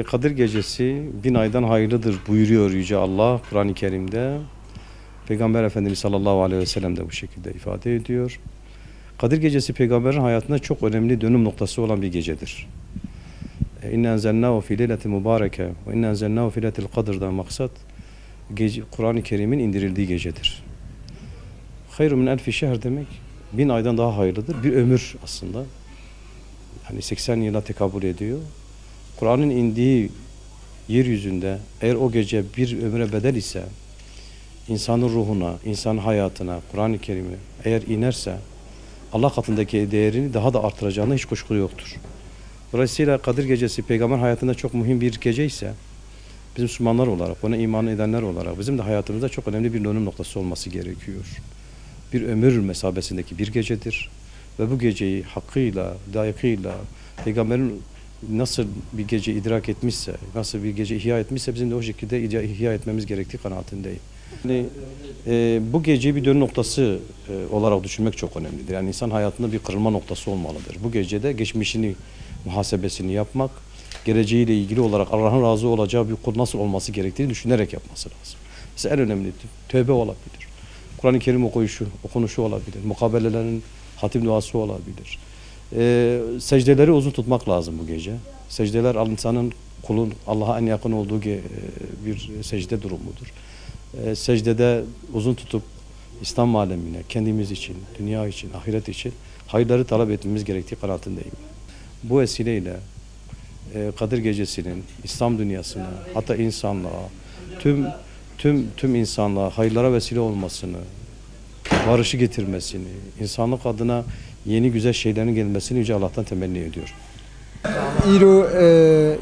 Kadir Gecesi 1000 aydan hayırlıdır buyuruyor Yüce Allah Kur'an-ı Kerim'de. Peygamber Efendimiz sallallahu aleyhi ve sellem de bu şekilde ifade ediyor. Kadir Gecesi peygamberin hayatında çok önemli dönüm noktası olan bir gecedir. İnne enzelnâhu fî leyletin mübâreke ve inne enzelnâhu fî leyletil kadr'dan maksat Kur'an-ı Kerim'in indirildiği gecedir. Hayrun min elfi şehr demek 1000 aydan daha hayırlıdır. Bir ömür aslında. Yani 80 yıla tekabül ediyor. Kur'an'ın indiği yeryüzünde eğer o gece bir ömre bedel ise insanın ruhuna, insanın hayatına Kur'an-ı Kerim'i eğer inerse Allah katındaki değerini daha da artıracağına hiç kuşku yoktur. Dolayısıyla Kadir Gecesi peygamber hayatında çok mühim bir gece ise biz Müslümanlar olarak, ona iman edenler olarak bizim de hayatımızda çok önemli bir dönüm noktası olması gerekiyor. Bir ömür mesabesindeki bir gecedir. ve bu geceyi hakkıyla, layıkıyla Peygamberin nasıl bir gece idrak etmişse, nasıl bir gece ihya etmişse bizim de o şekilde ihya etmemiz gerektiği kanaatindeyim. Yani, bu geceyi bir dönüm noktası olarak düşünmek çok önemlidir. Yani insan hayatında bir kırılma noktası olmalıdır. Bu gecede geçmişini, muhasebesini yapmak, geleceğiyle ilgili olarak Allah'ın razı olacağı bir kul nasıl olması gerektiğini düşünerek yapması lazım. Mesela en önemli tövbe olabilir. Kur'an-ı Kerim okunuşu olabilir. Mukabelelerin hatim duası olabilir. Secdeleri uzun tutmak lazım bu gece. Secdeler insanın, kulun Allah'a en yakın olduğu bir secde durumudur. Secdede uzun tutup İslam alemine, kendimiz için, dünya için, ahiret için hayırları talep etmemiz gerektiği kanaatindeyim. Bu vesileyle Kadir Gecesi'nin İslam dünyasına, hatta insanlığa, tüm insanlığa hayırlara vesile olmasını, barışı getirmesini, insanlık adına yeni güzel şeylerin gelmesini Yüce Allah'tan temenni ediyor. İro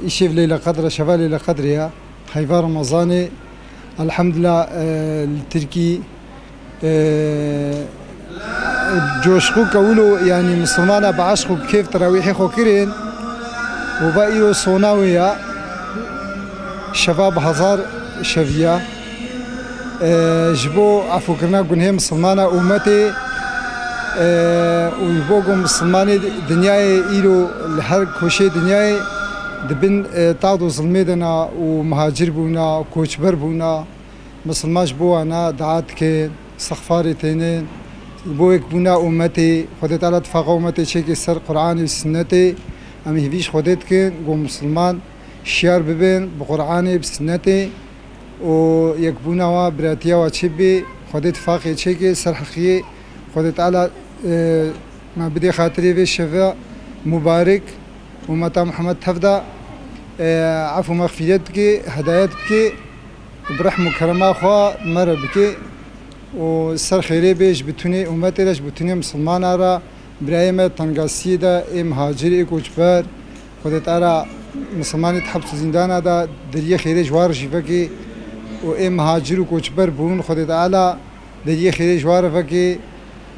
işev Leyla Kadra, şeva Leyla Kadriya, hayva Ramazani, elhamdülillah Türkiye جوشخو كولو يعني مسلمانا بعشقو كيف تراويحي خو كرين وبايرو صوناوية شباب هزار شفيا جبو عفو كرنا قنهم مسلمانا أمتي ويبوغو مسلماني دنياي إيرو لهر كوشي دنياي دبن تعدو ظلميدنا ومهاجر بونا وكوشبر بونا مسلماش بوانا دعات كين استغفاري تينين بوك بنا أمتي خدت على اتفاق أمتي شيء سر قرآن وسنتي أمي هفيش خدت كين قوم مسلمان شيار ببين بقرآني بسنتي ويكبونا وبراتيا وشبي خدت فاقي شيء سر حقيقي خدت على ما بدي خاطري في الشفاء مبارك ومتى محمد تفدا عفو مغفرتك هدايتك برحمة كرما خوا مربك وسر خيري بيش بتوني أمتي لش بتوني مسلمان أرا برايمة تنقاسي دا مهاجري كوچبر خدت أرا مسلماني تحبس زندان دا دريه خيري جوار شفاكي مهاجر كوچبر بون خدت أعلى دريه خيري جوار فاكي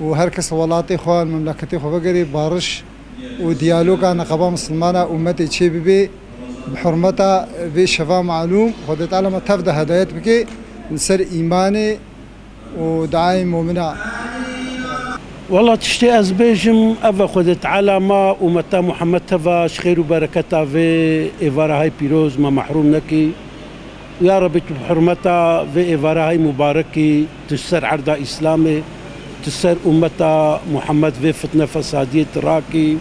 وهركس ولاتي خوان مملكتي خو بقري بارش وديالوغا نقبا مسلمانا أمتي تشي بي بحرمتا في شفا معلوم خدت أعلى ما تفدا هدايت بكي نسر إيماني ودعاء مؤمنة والله تشتي أزبيجم أفا خدت على ما ومتى محمد تفا خير وبركتها في إيفارا هاي بيروز ما محروم نكي يا رب بحرمتها في إيفارا هاي مباركي تسر عرضة إسلامي تسر أمتا محمد في فتنة فسادية تراكي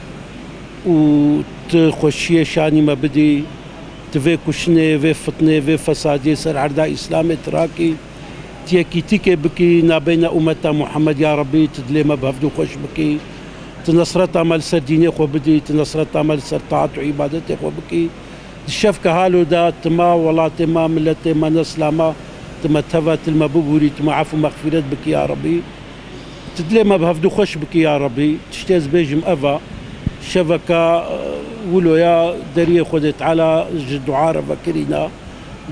وتخشية شاني ما بدي تفي كشنة في فتنة في فسادية سر عرضة إسلامي تراكي تيكي بكي نابين أمتا محمد يا ربي تدلي ما بهفدو خوش بكي تنصرت عمل سر ديني خو بدي تنصرت عمل سر طاعت وعبادتي خو بكي الشفكة هالو دا تما ولا تما ملتي ما نسلاما تما تفا تلما ببوري تما عفو مغفرت بكي يا ربي تدلي ما بهفدو خوش بكي يا ربي تشتيز بيجم أفا شبكة ولو يا دري خدت على دعاء رفكرينا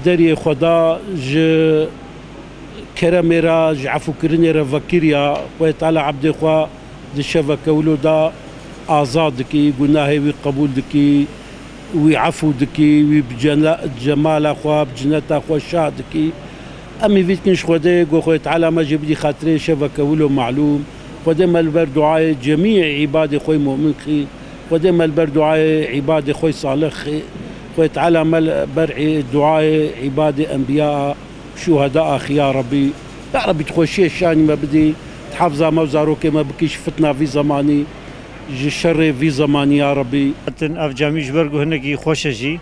دري خدا كرميرا جعفو كرنيرا فكريا ويتعالى عبد خوا دي شبكة ولو دا آزاد دكي قناهي وقبول دكي ويعفو دكي وبجمال أخوا بجنة أخوا شاه دكي أمي فيتكنش خدي قو خويت على ما جبدي خاطري شبكة ولو معلوم خدي مالبر دعاء جميع عبادي خوي مؤمن خي خدي مالبر دعاء عبادي خوي صالح خي خويت على مالبر دعاء عبادي أنبياء شهداء أخي يا ربي يا ربي تخشي الشاني ما بدي تحافظها موزاروكي ما بكيش فتنة في زماني شر في زماني يا ربي أف جاميش برقو هنكي خوشجي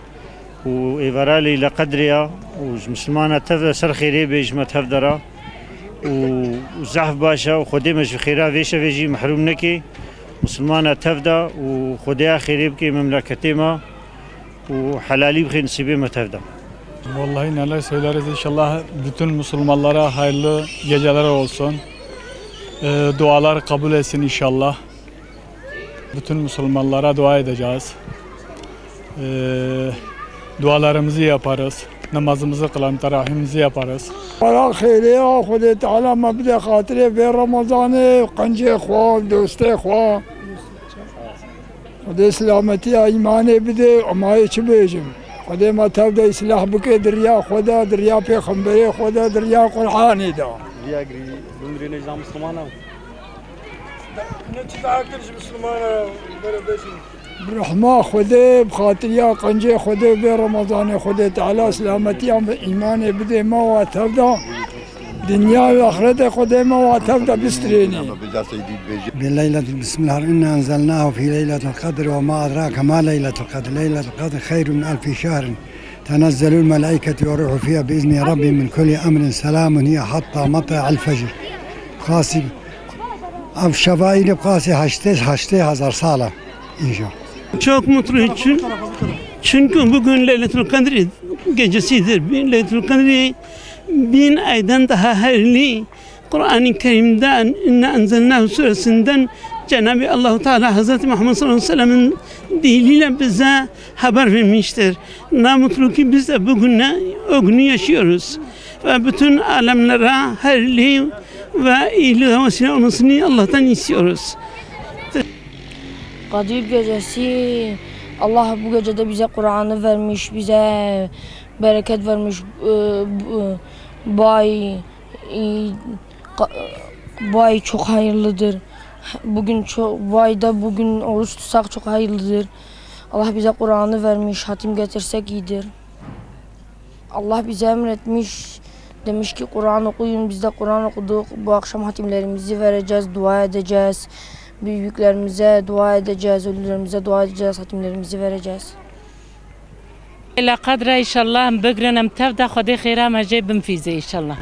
وإيفرالي لقدريا ومسلمانة تفضل سر خيري بيج ما تفضرا وزعف باشا وخديمش في خيرا فيشا فيجي محروم نكي مسلمانة تفضل وخديا خيري بكي مملكتي ما وحلالي بخي نصيبي ما تفضل. Vallahi neler söyleriz inşallah bütün Müslümanlara hayırlı geceler olsun. Dualar kabul etsin inşallah. Bütün Müslümanlara dua edeceğiz. Dualarımızı yaparız. Namazımızı kılan teravihimizi yaparız. Allah khayriya Xuda Teala mabda khatire ve Ramazanı qanci xwa doste xwa خدای سلامتی ایمان بده اما چه بیجم خدای ما تابده اصلاح بکه دریا خدا دریا پیغمبری خدا دریا قرآنی دا دریا گری بمری نظام مسلمانه نه چی تعاقلش مسلمانه برای بشین برحمه خدای بخاطر یا قنجه خدای به رمضان خدای تعالی سلامتی ایمان بده ما و تابده دنیا و آخرت خدای ما و تابده بسترینی بليلة بسم الله إنا أنزلناه في ليلة القدر وما أدراك ما ليلة القدر ليلة القدر خير من 1000 شهر تنزل الملائكة والروح فيها بإذن ربي من كل أمر سلام هي حتى مطلع الفجر قاسي أو شفايل قاسي هشته هزار سالة إن شاء الله. Çok mutluyum çünkü bugün Leyletul Kadr gecesidir. Leyletul Kadr 1000 aydan daha hayırlı. Kur'an-ı Kerim'den İnne Enzelnahu suresinden Cenab-ı Allah-u Teala Hazreti Muhammed sallallahu aleyhi ve sellem'in diliyle bize haber vermiştir. Ne mutlu ki biz de bugün o günü yaşıyoruz. Ve bütün alemlere hayırlı ve iyiliğe vesile olmasını Allah'tan istiyoruz. Kadir gecesi Allah bu gecede bize Kur'an'ı vermiş, bize bereket vermiş. Bu ay çok hayırlıdır. Bu ayda bugün oruç tutsak çok hayırlıdır. Allah bize Kur'an'ı vermiş, hatim getirsek iyidir. Allah bize emretmiş, demiş ki Kur'an okuyun, biz de Kur'an okuduk. Bu akşam hatimlerimizi vereceğiz, dua edeceğiz. Büyüklerimize dua edeceğiz, ölülerimize dua edeceğiz, hatimlerimizi vereceğiz. إلى قدر إن شاء الله بقرنا متفدى خدي خيرا ما جاي بنفيزة إن شاء الله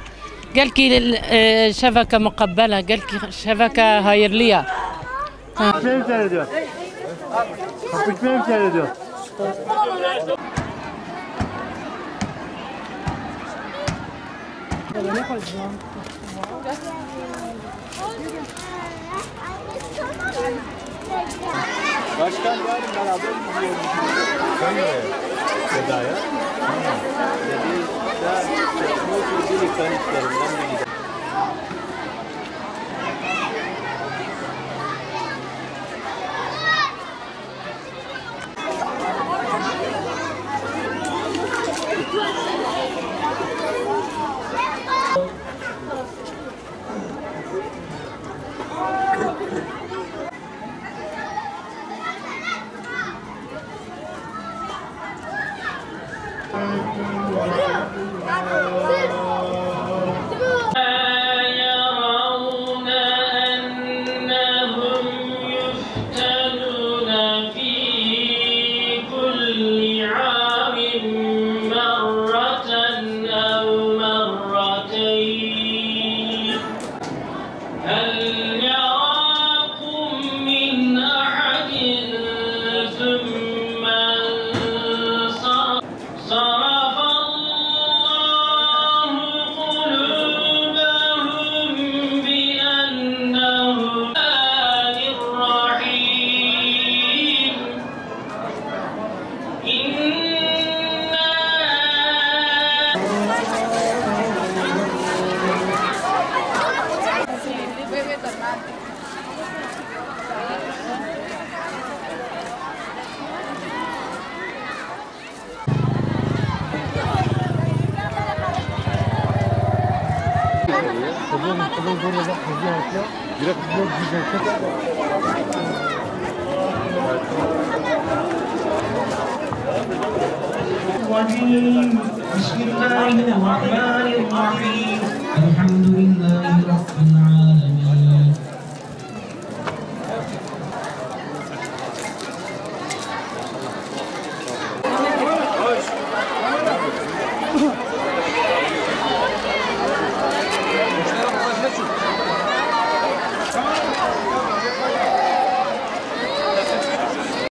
قال كي شبكة مقبلة قال كي شبكة هايرلية Başkan yarın beraber gidiyoruz. Seda'ya. Dedi, bu sözcülükten işlerinden biri. بسم الله الرحمن الرحيم